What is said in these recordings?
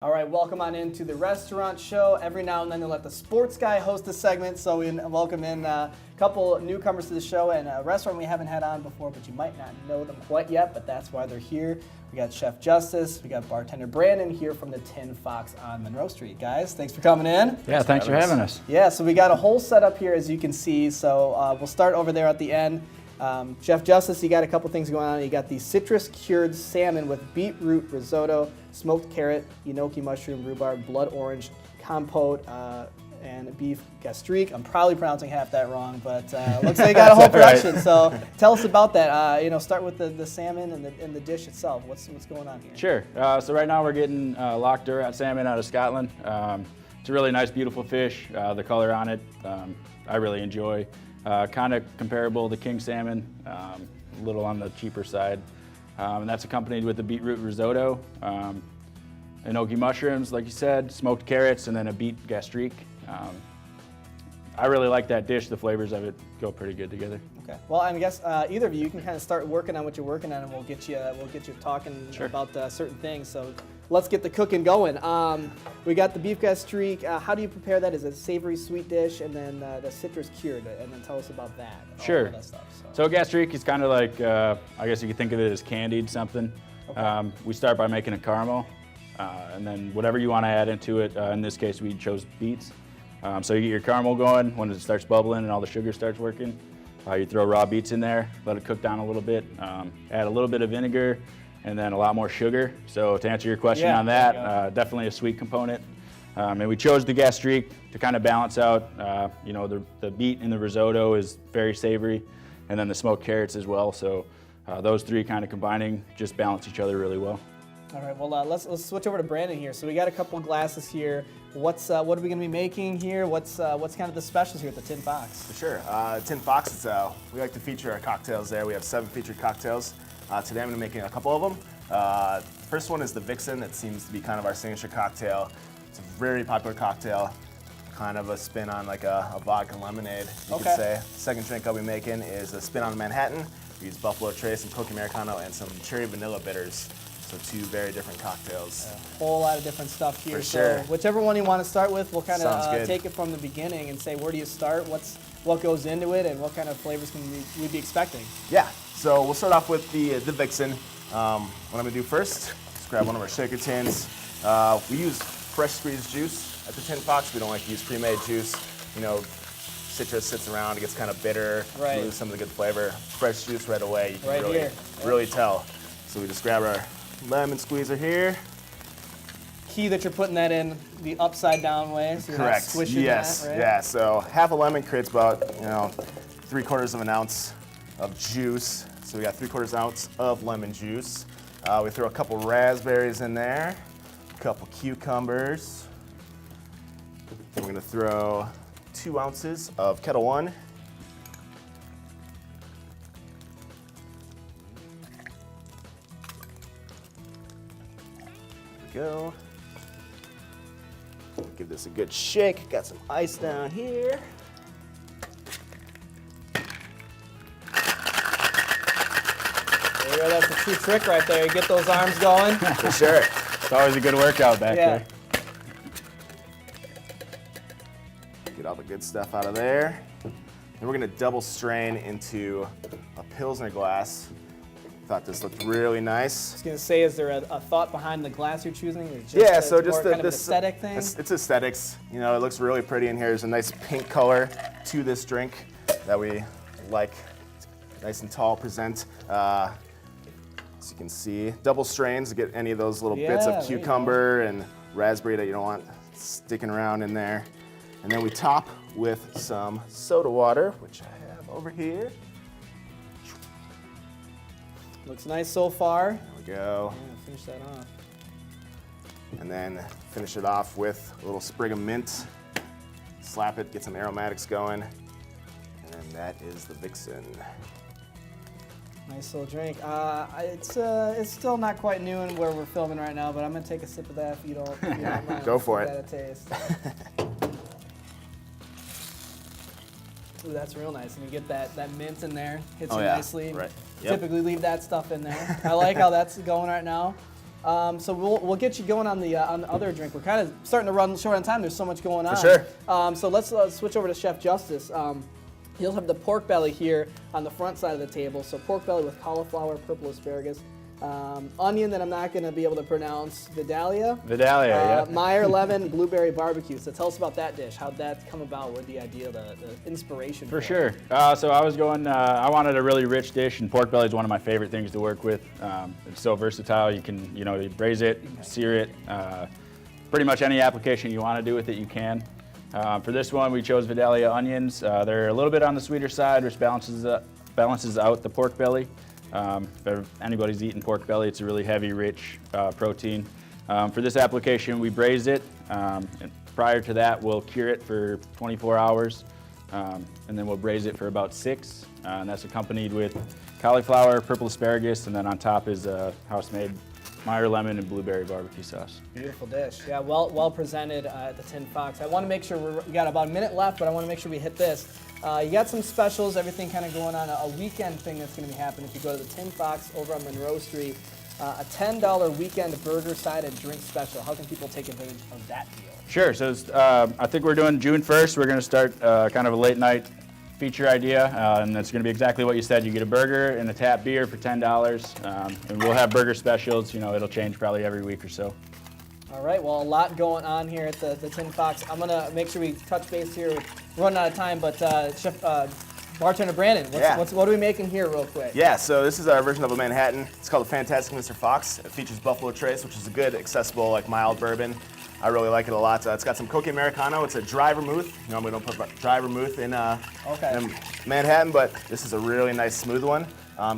All right, welcome on into the restaurant show. Every now and then they'll let the sports guy host a segment, so we welcome in a couple newcomers to the show and a restaurant we haven't had on before, but you might not know them quite yet, but that's why they're here. We got Chef Justice, we got bartender Brandon here from the Tin Fox on Monroe Street. Guys, thanks for coming in. Yeah, thanks for having us. Yeah, so we got a whole setup here, as you can see, so we'll start over there at the end. Chef Justice, you got a couple things going on. You got the citrus-cured salmon with beetroot risotto, smoked carrot, enoki mushroom, rhubarb, blood orange compote, and beef gastrique. I'm probably pronouncing half that wrong, but looks like you got a whole production. Right. So tell us about that. Start with the salmon and the dish itself. What's going on here? Sure. So right now we're getting Loch Durat salmon out of Scotland. It's a really nice, beautiful fish. The color on it, I really enjoy. Kind of comparable to king salmon, a little on the cheaper side. And that's accompanied with a beetroot risotto, enoki mushrooms, like you said, smoked carrots, and then a beet gastrique. I really like that dish. The flavors of it go pretty good together. Okay. Well, I guess either of you can kind of start working on what you're working on, and we'll get you talking about certain things. So let's get the cooking going. We got the beef gastrique. How do you prepare that? Is it a savory sweet dish, and then the citrus cured, and then tell us about that. Sure. All that stuff, so gastrique is kind of like, I guess you could think of it as candied something. Okay. We start by making a caramel, and then whatever you want to add into it. In this case, we chose beets. So you get your caramel going. When it starts bubbling and all the sugar starts working, you throw raw beets in there, let it cook down a little bit, add a little bit of vinegar, and then a lot more sugar. So to answer your question on that, definitely a sweet component. And we chose the gastrique to kind of balance out, the beet in the risotto is very savory, and then the smoked carrots as well. So those three kind of combining just balance each other really well. All right, well, let's switch over to Brandon here. So we got a couple glasses here. What are we going to be making here? What's kind of the specials here at the Tin Fox? For sure. Tin Fox, we like to feature our cocktails there. We have 7 featured cocktails. Today I'm going to be making a couple of them. The first one is the Vixen. That seems to be kind of our signature cocktail. It's a very popular cocktail, kind of a spin on like a vodka lemonade, you could say. Second drink I'll be making is a spin on Manhattan. We use Buffalo Trace, some Coke Americano, and some cherry vanilla bitters. So 2 very different cocktails. A whole lot of different stuff here. For sure. So whichever one you want to start with, we'll kind of take it from the beginning and say, where do you start? What goes into it, and what kind of flavors can we be expecting? Yeah. So we'll start off with the Vixen. What I'm gonna do first is grab one of our shaker tins. We use fresh squeezed juice at the Tin Fox. We don't like to use pre-made juice. Citrus sits around, it gets kind of bitter, lose some of the good flavor. Fresh juice right away, you can really tell. So we just grab our lemon squeezer here. Key that you're putting that in the upside down way, so you're Correct. not squishing yes. that, right? Yeah. So half a lemon creates about 3/4 of an ounce of juice. So we got 3/4 ounce of lemon juice. We throw a couple raspberries in there, a couple cucumbers. Then we're gonna throw 2 ounces of Kettle One. Go. Give this a good shake. Got some ice down here. There you go. That's a true trick right there. You get those arms going. For sure. It's always a good workout back there. Get all the good stuff out of there. Then we're gonna double strain into a Pilsner glass. Thought this looked really nice. I was gonna say, is there a thought behind the glass you're choosing? Just so just kind of an aesthetic thing? It's aesthetics. It looks really pretty in here. There's a nice pink color to this drink that we like. Nice and tall present. As you can see, double strains to get any of those little bits of cucumber and raspberry that you don't want sticking around in there. And then we top with some soda water, which I have over here. Looks nice so far. There we go. Yeah, finish that off. And then finish it off with a little sprig of mint. Slap it, get some aromatics going. And that is the Vixen. Nice little drink. It's still not quite noon where we're filming right now, but I'm gonna take a sip of that if you don't mind. Go for it. Got a taste. Ooh, that's real nice. And you get that mint in there. Hits you nicely. Right. Yep. Typically leave that stuff in there. I like how that's going right now. So we'll get you going on the other drink. We're kind of starting to run short on time. There's so much going on. For sure. So let's switch over to Chef Justice. You'll have the pork belly here on the front side of the table. So pork belly with cauliflower, purple asparagus, onion that I'm not going to be able to pronounce, Vidalia. Vidalia, yeah. Meyer lemon, blueberry barbecue. So tell us about that dish. How'd that come about? Where'd the idea, the inspiration? For sure. So I was going, I wanted a really rich dish, and pork belly is one of my favorite things to work with. It's so versatile. You can, you braise it, sear it, pretty much any application you want to do with it, you can. For this one, we chose Vidalia onions. They're a little bit on the sweeter side, which balances out the pork belly. If anybody's eaten pork belly, it's a really heavy, rich protein. For this application, we braise it. And prior to that, we'll cure it for 24 hours, and then we'll braise it for about 6. And that's accompanied with cauliflower, purple asparagus, and then on top is house-made Meyer lemon and blueberry barbecue sauce. Beautiful dish. Yeah, well presented at the Tin Fox. I want to make sure we got about a minute left, but I want to make sure we hit this. You got some specials, everything kind of going on. A weekend thing that's going to be happening if you go to the Tin Fox over on Monroe Street. A $10 weekend burger, side, and drink special. How can people take advantage of that deal? Sure. So I think we're doing June 1st. We're going to start kind of a late night feature idea, and it's going to be exactly what you said. You get a burger and a tap beer for $10, and we'll have burger specials. It'll change probably every week or so. All right, well, a lot going on here at the Tin Fox. I'm going to make sure we touch base here. We're running out of time, but Chef, Bartender Brandon, what are we making here real quick? Yeah, so this is our version of a Manhattan. It's called the Fantastic Mr. Fox. It features Buffalo Trace, which is a good, accessible, mild bourbon. I really like it a lot. It's got some Coke Americano. It's a dry vermouth. Normally we don't put dry vermouth in Manhattan, but this is a really nice smooth one.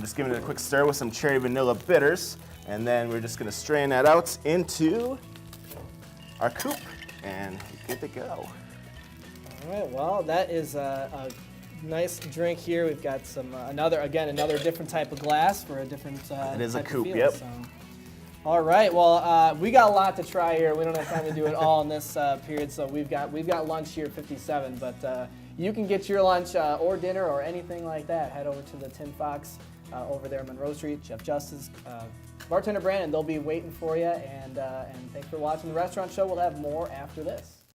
Just giving it a quick stir with some cherry vanilla bitters, and then we're just going to strain that out into our coupe, and good to go. All right, well, that is a nice drink here. We've got some another different type of glass for a different it is a type of coupe, feel, yep. So. All right, well, we got a lot to try here. We don't have time to do it all in this period, so we've got lunch here at 57, but you can get your lunch or dinner or anything like that. Head over to the Tin Fox over there on Monroe Street. Chef Justice, Bartender Brandon, they'll be waiting for you, and thanks for watching the restaurant show. We'll have more after this.